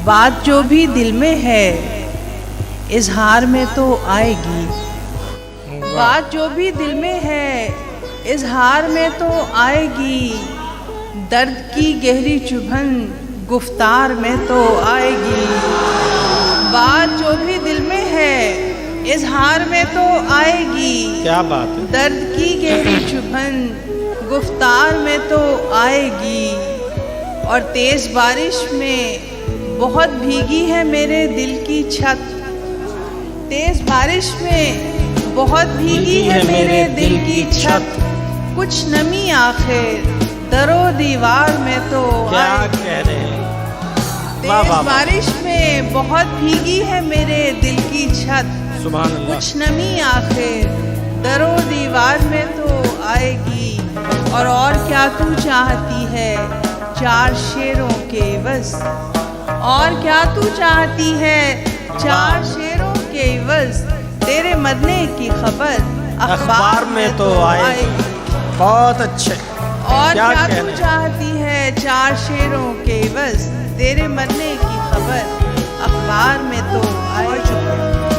बात जो भी दिल में है इजहार में तो आएगी। बात जो भी दिल में है इजहार में तो आएगी। दर्द की गहरी चुभन गुफ्तार में तो आएगी। बात जो भी दिल में है इजहार में तो आएगी। क्या बात है। दर्द की गहरी चुभन गुफ्तार में तो आएगी। और तेज़ बारिश में बहुत भीगी है मेरे दिल की छत। तेज़ बारिश में बहुत भीगी है मेरे दिल की छत। कुछ नमी आखिर दरो दीवार में तो क्या आएगी। कह रहे हैं। तेज बारिश में बहुत भीगी है मेरे दिल की छत। सुभान अल्लाह। कुछ नमी आखिर दरो दीवार में तो आएगी। और क्या तू चाहती है चार शेरों के बस। और क्या तू चाहती है चार शेरों के बस। तेरे मरने की खबर अखबार में तो आएगी। बहुत अच्छे। और क्या तू चाहती है चार शेरों के बस। तेरे मरने की खबर अखबार में तो आएगी।